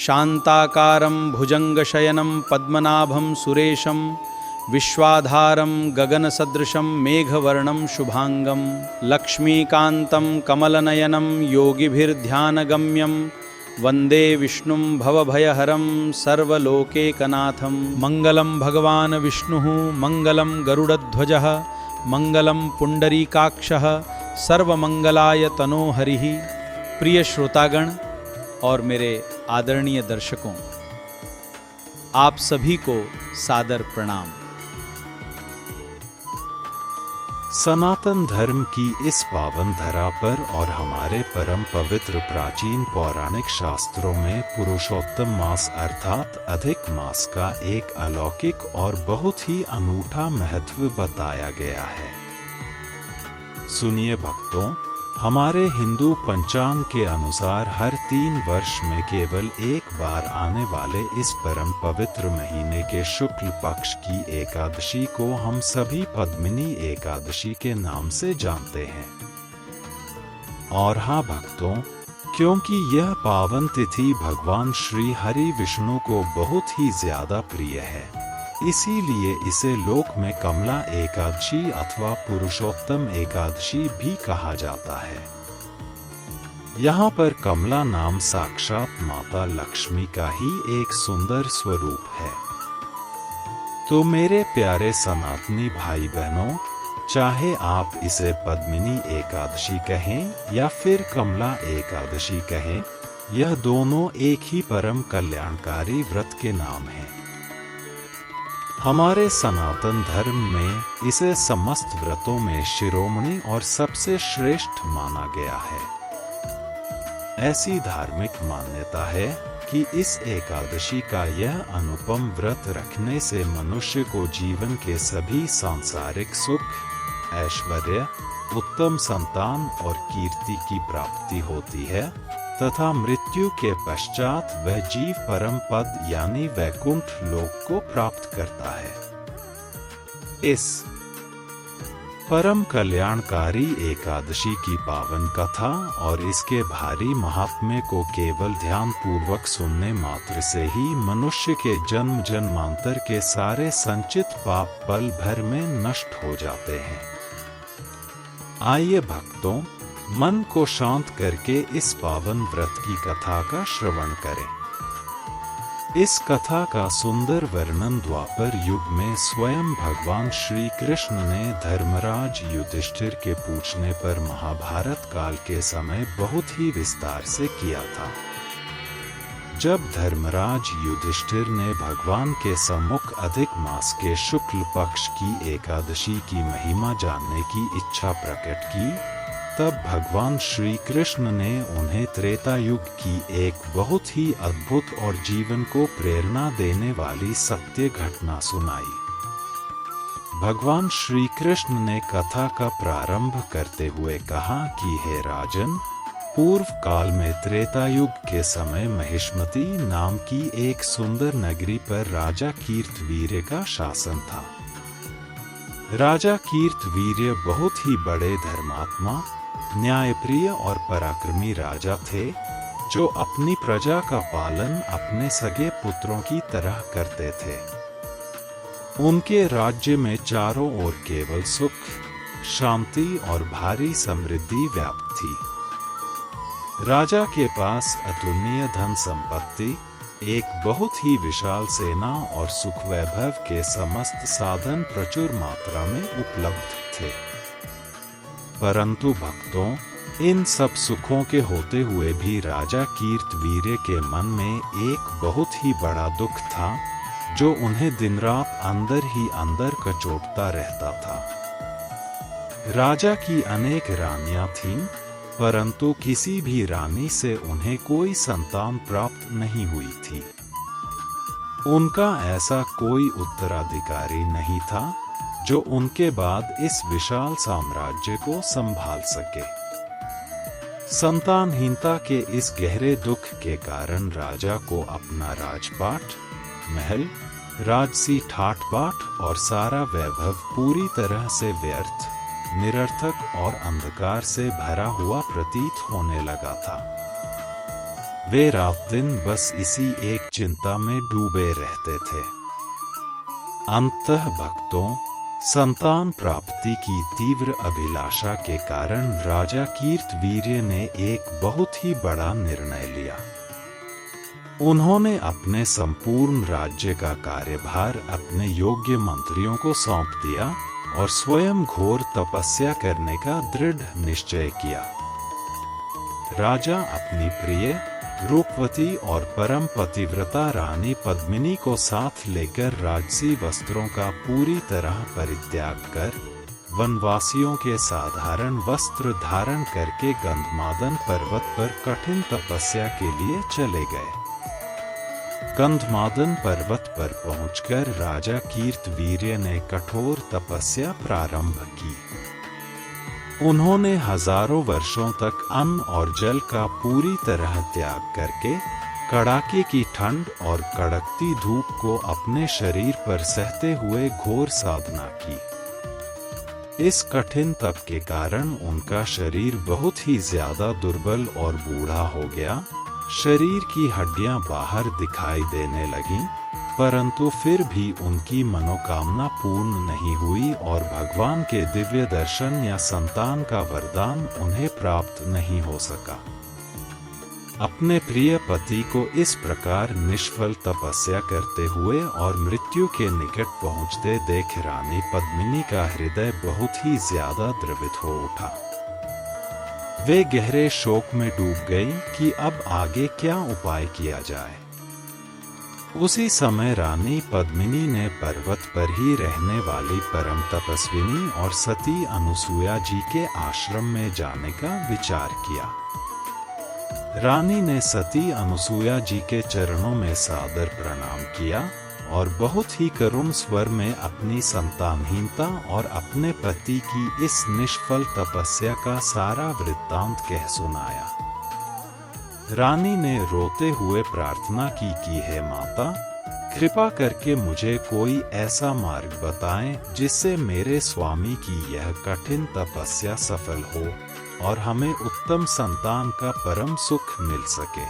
शान्ताकारं भुजङ्गशयनं पद्मनाभं सुरेशं विश्वाधारं गगनसदृशं मेघवर्णं शुभांगं लक्ष्मीकान्तं कमलनयनं योगिभिर्ध्यानगम्यं वन्दे विष्णुं भवभयहरं सर्वलोकैकनाथं। मंगलं भगवान् विष्णुः मंगलं गरुडध्वजः मंगलं पुंडरीकाक्षः सर्वमंगलाय तनोहरिः। प्रिय श्रोतागण और मेरे आदरणीय दर्शकों, आप सभी को सादर प्रणाम। सनातन धर्म की इस पावन धरा पर और हमारे परम पवित्र प्राचीन पौराणिक शास्त्रों में पुरुषोत्तम मास अर्थात अधिक मास का एक अलौकिक और बहुत ही अनूठा महत्व बताया गया है। सुनिए भक्तों, हमारे हिंदू पंचांग के अनुसार हर 3 वर्ष में केवल एक बार आने वाले इस परम पवित्र महीने के शुक्ल पक्ष की एकादशी को हम सभी पद्मिनी एकादशी के नाम से जानते हैं। और हाँ भक्तों, क्योंकि यह पावन तिथि भगवान श्री हरि विष्णु को बहुत ही ज्यादा प्रिय है, इसीलिए इसे लोक में कमला एकादशी अथवा पुरुषोत्तम एकादशी भी कहा जाता है। यहाँ पर कमला नाम साक्षात माता लक्ष्मी का ही एक सुंदर स्वरूप है। तो मेरे प्यारे सनातनी भाई बहनों, चाहे आप इसे पद्मिनी एकादशी कहें या फिर कमला एकादशी कहें, यह दोनों एक ही परम कल्याणकारी व्रत के नाम हैं। हमारे सनातन धर्म में इसे समस्त व्रतों में शिरोमणि और सबसे श्रेष्ठ माना गया है। ऐसी धार्मिक मान्यता है कि इस एकादशी का यह अनुपम व्रत रखने से मनुष्य को जीवन के सभी सांसारिक सुख, ऐश्वर्य, उत्तम संतान और कीर्ति की प्राप्ति होती है तथा मृत्यु के पश्चात वह जीव परम पद यानी वैकुंठ लोक को प्राप्त करता है। इस परम कल्याणकारी एकादशी की पावन कथा और इसके भारी महात्म्य को केवल ध्यान पूर्वक सुनने मात्र से ही मनुष्य के जन्म जन्मांतर के सारे संचित पाप पल भर में नष्ट हो जाते हैं। आइए भक्तों, मन को शांत करके इस पावन व्रत की कथा का श्रवण करें। इस कथा का सुंदर वर्णन द्वापर युग में स्वयं भगवान श्री कृष्ण ने धर्मराज युधिष्ठिर के पूछने पर महाभारत काल के समय बहुत ही विस्तार से किया था। जब धर्मराज युधिष्ठिर ने भगवान के सम्मुख अधिक मास के शुक्ल पक्ष की एकादशी की महिमा जानने की इच्छा प्रकट की, तब भगवान श्री कृष्ण ने उन्हें त्रेता युग की एक बहुत ही अद्भुत और जीवन को प्रेरणा देने वाली सत्य घटना सुनाई। भगवान श्री कृष्ण ने कथा का प्रारंभ करते हुए कहा कि हे राजन, पूर्व काल में त्रेता युग के समय महिष्मती नाम की एक सुंदर नगरी पर राजा कीर्तवीर्य का शासन था। राजा कीर्तवीर्य बहुत ही बड़े धर्मात्मा, न्यायप्रिय और पराक्रमी राजा थे, जो अपनी प्रजा का पालन अपने सगे पुत्रों की तरह करते थे। उनके राज्य में चारों ओर केवल सुख, शांति और भारी समृद्धि व्याप्त थी। राजा के पास अतुलनीय धन संपत्ति, एक बहुत ही विशाल सेना और सुख वैभव के समस्त साधन प्रचुर मात्रा में उपलब्ध थे। परंतु भक्तों, इन सब सुखों के होते हुए भी राजा कीर्तवीर्य के मन में एक बहुत ही बड़ा दुख था, जो उन्हें दिन रात अंदर ही अंदर कचोटता रहता था। राजा की अनेक रानियां थीं, परंतु किसी भी रानी से उन्हें कोई संतान प्राप्त नहीं हुई थी। उनका ऐसा कोई उत्तराधिकारी नहीं था जो उनके बाद इस विशाल साम्राज्य को संभाल सके। संतानहीनता के इस गहरे दुख के कारण राजा को अपना राजपाट, महल, राजसी ठाट बाट और सारा वैभव पूरी तरह से व्यर्थ, निरर्थक और अंधकार से भरा हुआ प्रतीत होने लगा था। वे रात दिन बस इसी एक चिंता में डूबे रहते थे। अंततः भक्तों, संतान प्राप्ति की तीव्र अभिलाषा के कारण राजा कीर्तवीर्य ने एक बहुत ही बड़ा निर्णय लिया। उन्होंने अपने संपूर्ण राज्य का कार्यभार अपने योग्य मंत्रियों को सौंप दिया और स्वयं घोर तपस्या करने का दृढ़ निश्चय किया। राजा अपनी प्रिय, रूपवती और परम पतिव्रता रानी पद्मिनी को साथ लेकर राजसी वस्त्रों का पूरी तरह परित्याग कर वनवासियों के साधारण वस्त्र धारण करके गंधमादन पर्वत पर कठिन तपस्या के लिए चले गए। गंधमादन पर्वत पर पहुंचकर राजा कीर्तवीर्य ने कठोर तपस्या प्रारंभ की। उन्होंने हजारों वर्षों तक अन्न और जल का पूरी तरह त्याग करके कड़ाके की ठंड और कड़कती धूप को अपने शरीर पर सहते हुए घोर साधना की। इस कठिन तप के कारण उनका शरीर बहुत ही ज्यादा दुर्बल और बूढ़ा हो गया। शरीर की हड्डियां बाहर दिखाई देने लगीं, परंतु फिर भी उनकी मनोकामना पूर्ण नहीं हुई और भगवान के दिव्य दर्शन या संतान का वरदान उन्हें प्राप्त नहीं हो सका। अपने प्रिय पति को इस प्रकार निष्फल तपस्या करते हुए और मृत्यु के निकट पहुंचते देख रानी पद्मिनी का हृदय बहुत ही ज्यादा द्रवित हो उठा। वे गहरे शोक में डूब गई कि अब आगे क्या उपाय किया जाए। उसी समय रानी पद्मिनी ने पर्वत पर ही रहने वाली परम तपस्विनी और सती अनुसुया जी के आश्रम में जाने का विचार किया। रानी ने सती अनुसुया जी के चरणों में सादर प्रणाम किया और बहुत ही करुण स्वर में अपनी संतानहीनता और अपने पति की इस निष्फल तपस्या का सारा वृत्तांत कह सुनाया। रानी ने रोते हुए प्रार्थना की कि हे माता, कृपा करके मुझे कोई ऐसा मार्ग बताएं जिससे मेरे स्वामी की यह कठिन तपस्या सफल हो और हमें उत्तम संतान का परम सुख मिल सके।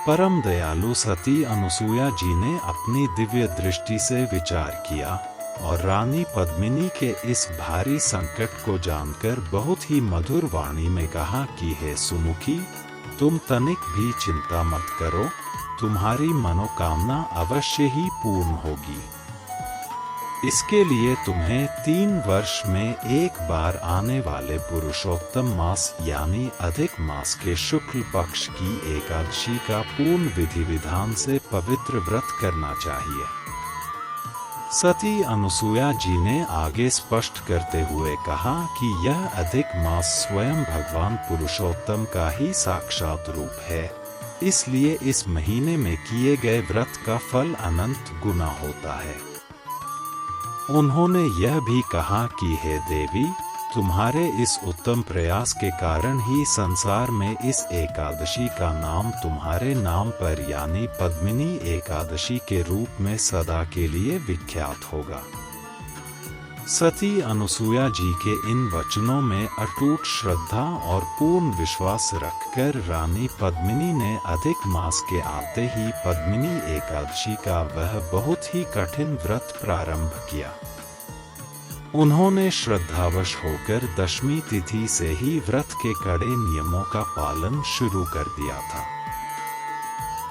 परम दयालु सती अनुसुया जी ने अपनी दिव्य दृष्टि से विचार किया और रानी पद्मिनी के इस भारी संकट को जानकर बहुत ही मधुर वाणी में कहा कि हे सुमुखी, तुम तनिक भी चिंता मत करो, तुम्हारी मनोकामना अवश्य ही पूर्ण होगी। इसके लिए तुम्हें 3 वर्ष में एक बार आने वाले पुरुषोत्तम मास यानी अधिक मास के शुक्ल पक्ष की एकादशी का पूर्ण विधि विधान से पवित्र व्रत करना चाहिए। सती अनुसुया जी ने आगे स्पष्ट करते हुए कहा कि यह अधिक मास स्वयं भगवान पुरुषोत्तम का ही साक्षात रूप है, इसलिए इस महीने में किए गए व्रत का फल अनंत गुना होता है। उन्होंने यह भी कहा कि हे देवी, तुम्हारे इस उत्तम प्रयास के कारण ही संसार में इस एकादशी का नाम तुम्हारे नाम पर यानी पद्मिनी एकादशी के रूप में सदा के लिए विख्यात होगा। सती अनुसुया जी के इन वचनों में अटूट श्रद्धा और पूर्ण विश्वास रखकर रानी पद्मिनी ने अधिक मास के आते ही पद्मिनी एकादशी का वह बहुत ही कठिन व्रत प्रारंभ किया। उन्होंने श्रद्धावश होकर दशमी तिथि से ही व्रत के कड़े नियमों का पालन शुरू कर दिया था।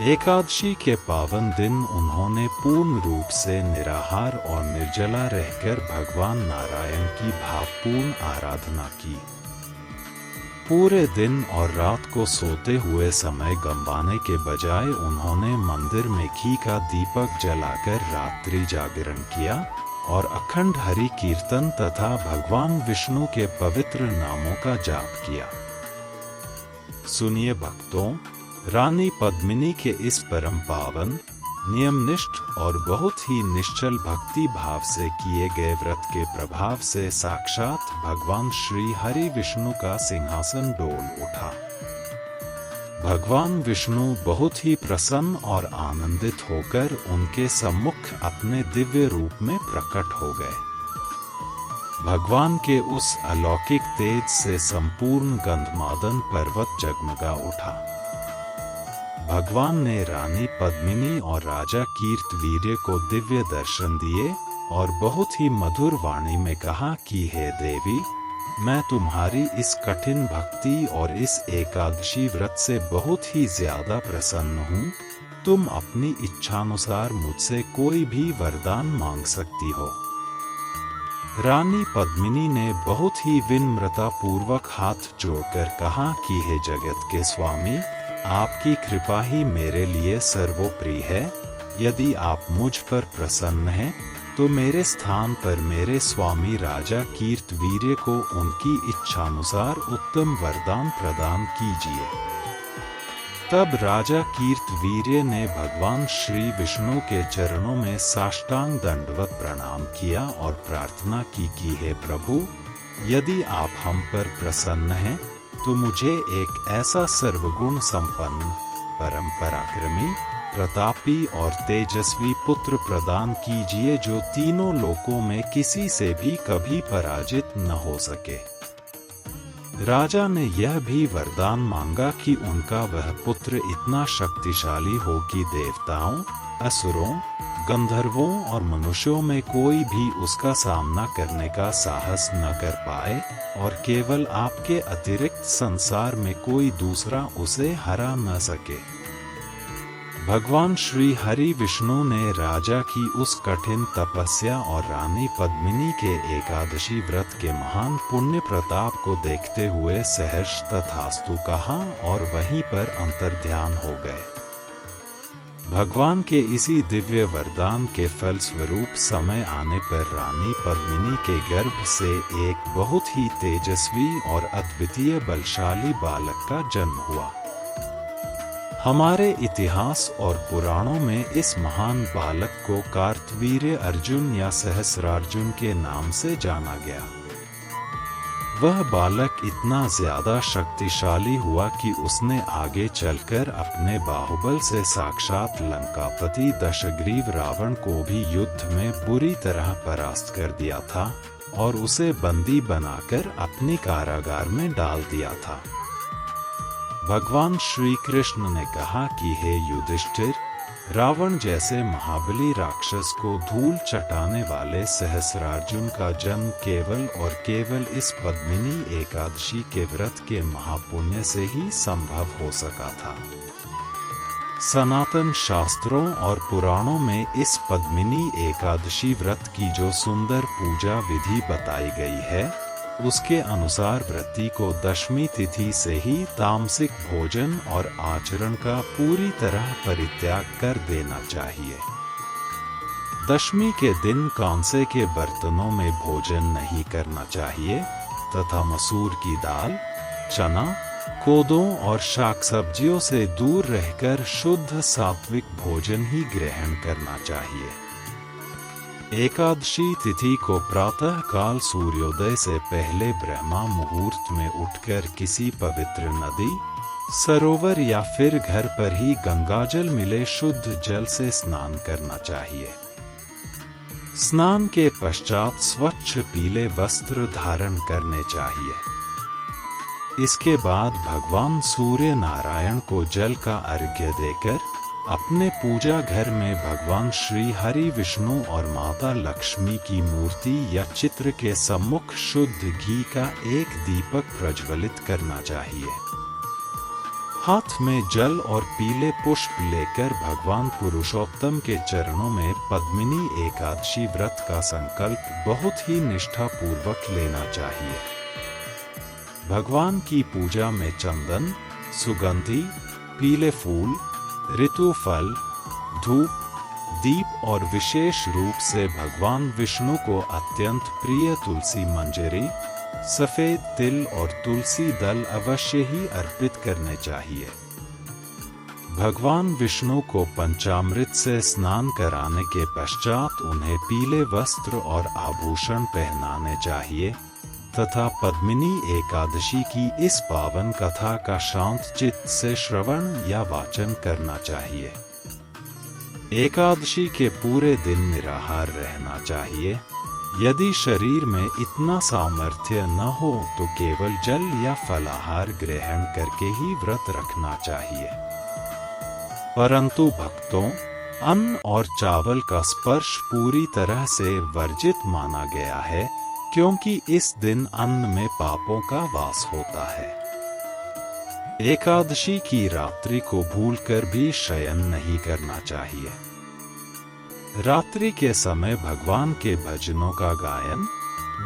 एकादशी के पावन दिन उन्होंने पूर्ण रूप से निराहार और निर्जला रहकर भगवान नारायण की भावपूर्ण आराधना की। पूरे दिन और रात को सोते हुए समय गंवाने के बजाय उन्होंने मंदिर में घी का दीपक जलाकर रात्रि जागरण किया और अखंड हरि कीर्तन तथा भगवान विष्णु के पवित्र नामों का जाप किया। सुनिए भक्तों, रानी पद्मिनी के इस परम पावन, नियमनिष्ठ और बहुत ही निश्चल भक्ति भाव से किए गए व्रत के प्रभाव से साक्षात भगवान श्री हरि विष्णु का सिंहासन डोल उठा। भगवान विष्णु बहुत ही प्रसन्न और आनंदित होकर उनके सम्मुख अपने दिव्य रूप में प्रकट हो गए। भगवान के उस अलौकिक तेज से संपूर्ण गंधमादन पर्वत जगमगा उठा। भगवान ने रानी पद्मिनी और राजा कीर्तवीर्य को दिव्य दर्शन दिए और बहुत ही मधुर वाणी में कहा कि हे देवी, मैं तुम्हारी इस कठिन भक्ति और इस एकादशी व्रत से बहुत ही ज्यादा प्रसन्न हूँ। तुम अपनी इच्छानुसार मुझसे कोई भी वरदान मांग सकती हो। रानी पद्मिनी ने बहुत ही विनम्रता पूर्वक हाथ जोड़कर कहा कि हे जगत के स्वामी, आपकी कृपा ही मेरे लिए सर्वोपरि है। यदि आप मुझ पर प्रसन्न हैं, तो मेरे स्थान पर मेरे स्वामी राजा कीर्तवीर्य को उनकी इच्छानुसार उत्तम वरदान प्रदान कीजिए। तब राजा कीर्तवीर्य ने भगवान श्री विष्णु के चरणों में साष्टांग दंडवत प्रणाम किया और प्रार्थना की कि हे प्रभु, यदि आप हम पर प्रसन्न हैं, तो मुझे एक ऐसा सर्वगुण संपन्न, परम पराक्रमी, प्रतापी और तेजस्वी पुत्र प्रदान कीजिए जो तीनों लोकों में किसी से भी कभी पराजित न हो सके। राजा ने यह भी वरदान मांगा कि उनका वह पुत्र इतना शक्तिशाली हो कि देवताओं, असुरों, गंधर्वों और मनुष्यों में कोई भी उसका सामना करने का साहस न कर पाए और केवल आपके अतिरिक्त संसार में कोई दूसरा उसे हरा न सके। भगवान श्री हरि विष्णु ने राजा की उस कठिन तपस्या और रानी पद्मिनी के एकादशी व्रत के महान पुण्य प्रताप को देखते हुए सहर्ष तथास्तु कहा और वहीं पर अंतर्ध्यान हो गए। भगवान के इसी दिव्य वरदान के फलस्वरूप समय आने पर रानी पद्मिनी के गर्भ से एक बहुत ही तेजस्वी और अद्वितीय बलशाली बालक का जन्म हुआ। हमारे इतिहास और पुराणों में इस महान बालक को कार्तवीर्य अर्जुन या सहस्रार्जुन के नाम से जाना गया। वह बालक इतना ज्यादा शक्तिशाली हुआ कि उसने आगे चलकर अपने बाहुबल से साक्षात लंकापति दशग्रीव रावण को भी युद्ध में बुरी तरह परास्त कर दिया था और उसे बंदी बनाकर अपनी कारागार में डाल दिया था। भगवान श्री कृष्ण ने कहा कि हे युधिष्ठिर, रावण जैसे महाबली राक्षस को धूल चटाने वाले सहस्रार्जुन का जन्म केवल और केवल इस पद्मिनी एकादशी के व्रत के महापुण्य से ही संभव हो सका था। सनातन शास्त्रों और पुराणों में इस पद्मिनी एकादशी व्रत की जो सुंदर पूजा विधि बताई गई है, उसके अनुसार व्रती को दशमी तिथि से ही तामसिक भोजन और आचरण का पूरी तरह परित्याग कर देना चाहिए। दशमी के दिन कांसे के बर्तनों में भोजन नहीं करना चाहिए तथा मसूर की दाल, चना, कोदों और शाक सब्जियों से दूर रहकर शुद्ध सात्विक भोजन ही ग्रहण करना चाहिए। एकादशी तिथि को प्रातः काल सूर्योदय से पहले ब्रह्मा मुहूर्त में उठकर किसी पवित्र नदी, सरोवर या फिर घर पर ही गंगाजल मिले शुद्ध जल से स्नान करना चाहिए। स्नान के पश्चात स्वच्छ पीले वस्त्र धारण करने चाहिए। इसके बाद भगवान सूर्य नारायण को जल का अर्घ्य देकर अपने पूजा घर में भगवान श्री हरि विष्णु और माता लक्ष्मी की मूर्ति या चित्र के सम्मुख शुद्ध घी का एक दीपक प्रज्वलित करना चाहिए। हाथ में जल और पीले पुष्प लेकर भगवान पुरुषोत्तम के चरणों में पद्मिनी एकादशी व्रत का संकल्प बहुत ही निष्ठापूर्वक लेना चाहिए। भगवान की पूजा में चंदन, सुगंधि, पीले फूल, ऋतु फल, धूप, दीप और विशेष रूप से भगवान विष्णु को अत्यंत प्रिय तुलसी मंजरी, सफेद तिल और तुलसी दल अवश्य ही अर्पित करने चाहिए। भगवान विष्णु को पंचामृत से स्नान कराने के पश्चात उन्हें पीले वस्त्र और आभूषण पहनाने चाहिए तथा पद्मिनी एकादशी की इस पावन कथा का शांत चित्त से श्रवण या वाचन करना चाहिए। एकादशी के पूरे दिन निराहार रहना चाहिए। यदि शरीर में इतना सामर्थ्य न हो तो केवल जल या फलाहार ग्रहण करके ही व्रत रखना चाहिए। परंतु भक्तों, अन्न और चावल का स्पर्श पूरी तरह से वर्जित माना गया है, क्योंकि इस दिन अन्न में पापों का वास होता है। एकादशी की रात्रि को भूलकर भी शयन नहीं करना चाहिए। रात्रि के समय भगवान के भजनों का गायन,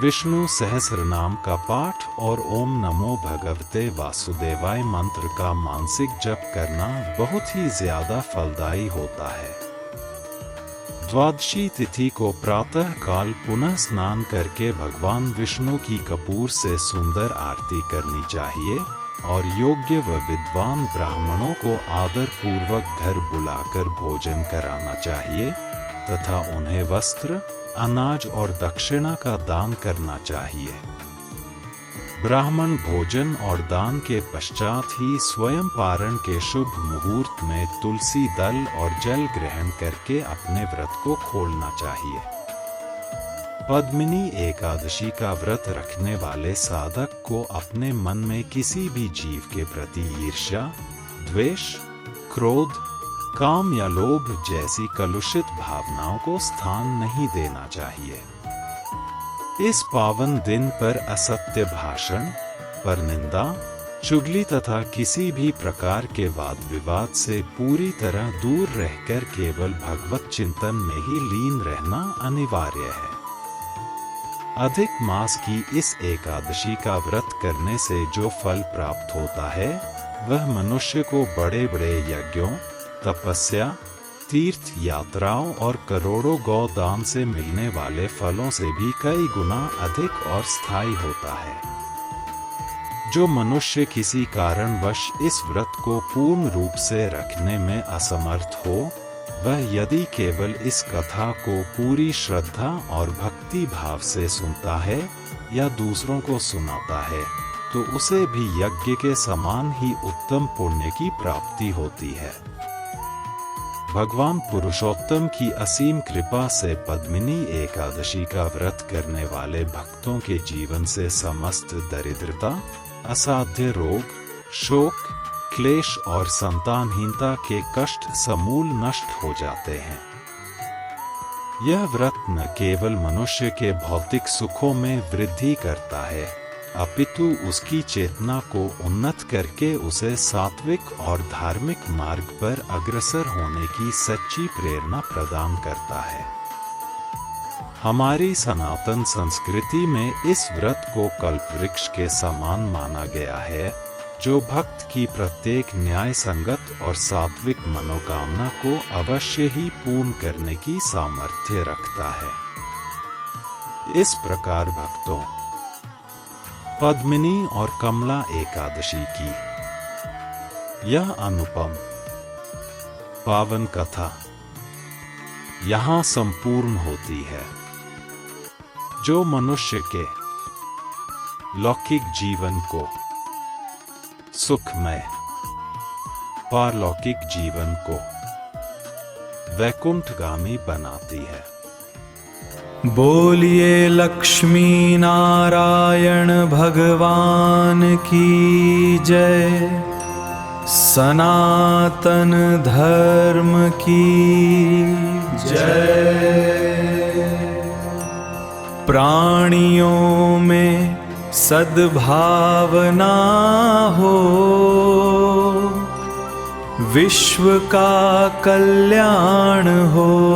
विष्णु सहस्रनाम का पाठ और ओम नमो भगवते वासुदेवाय मंत्र का मानसिक जप करना बहुत ही ज्यादा फलदायी होता है। द्वादशी तिथि को प्रातः काल पुनः स्नान करके भगवान विष्णु की कपूर से सुंदर आरती करनी चाहिए और योग्य व विद्वान ब्राह्मणों को आदर पूर्वक घर बुलाकर भोजन कराना चाहिए तथा उन्हें वस्त्र, अनाज और दक्षिणा का दान करना चाहिए। ब्राह्मण भोजन और दान के पश्चात ही स्वयं पारण के शुभ मुहूर्त में तुलसी दल और जल ग्रहण करके अपने व्रत को खोलना चाहिए। पद्मिनी एकादशी का व्रत रखने वाले साधक को अपने मन में किसी भी जीव के प्रति ईर्ष्या, द्वेष, क्रोध, काम या लोभ जैसी कलुषित भावनाओं को स्थान नहीं देना चाहिए। इस पावन दिन पर असत्य भाषण, परनिंदा, चुगली तथा किसी भी प्रकार के वाद विवाद से पूरी तरह दूर रहकर केवल भगवत चिंतन में ही लीन रहना अनिवार्य है। अधिक मास की इस एकादशी का व्रत करने से जो फल प्राप्त होता है वह मनुष्य को बड़े बड़े यज्ञों, तपस्या, तीर्थ यात्राओं और करोड़ों गौदान से मिलने वाले फलों से भी कई गुना अधिक और स्थायी होता है। जो मनुष्य किसी कारणवश इस व्रत को पूर्ण रूप से रखने में असमर्थ हो, वह यदि केवल इस कथा को पूरी श्रद्धा और भक्ति भाव से सुनता है या दूसरों को सुनाता है, तो उसे भी यज्ञ के समान ही उत्तम पुण्य की प्राप्ति होती है। भगवान पुरुषोत्तम की असीम कृपा से पद्मिनी एकादशी का व्रत करने वाले भक्तों के जीवन से समस्त दरिद्रता, असाध्य रोग, शोक, क्लेश और संतानहीनता के कष्ट समूल नष्ट हो जाते हैं। यह व्रत न केवल मनुष्य के भौतिक सुखों में वृद्धि करता है, अपितु उसकी चेतना को उन्नत करके उसे सात्विक और धार्मिक मार्ग पर अग्रसर होने की सच्ची प्रेरणा प्रदान करता है। हमारी सनातन संस्कृति में इस व्रत को कल्पवृक्ष के समान माना गया है, जो भक्त की प्रत्येक न्याय संगत और सात्विक मनोकामना को अवश्य ही पूर्ण करने की सामर्थ्य रखता है। इस प्रकार भक्तों, पद्मिनी और कमला एकादशी की यह अनुपम पावन कथा यहाँ संपूर्ण होती है, जो मनुष्य के लौकिक जीवन को सुखमय, पारलौकिक जीवन को वैकुंठगामी बनाती है। बोलिए लक्ष्मी नारायण भगवान की जय, सनातन धर्म की जय। प्राणियों में सद्भावना हो, विश्व का कल्याण हो।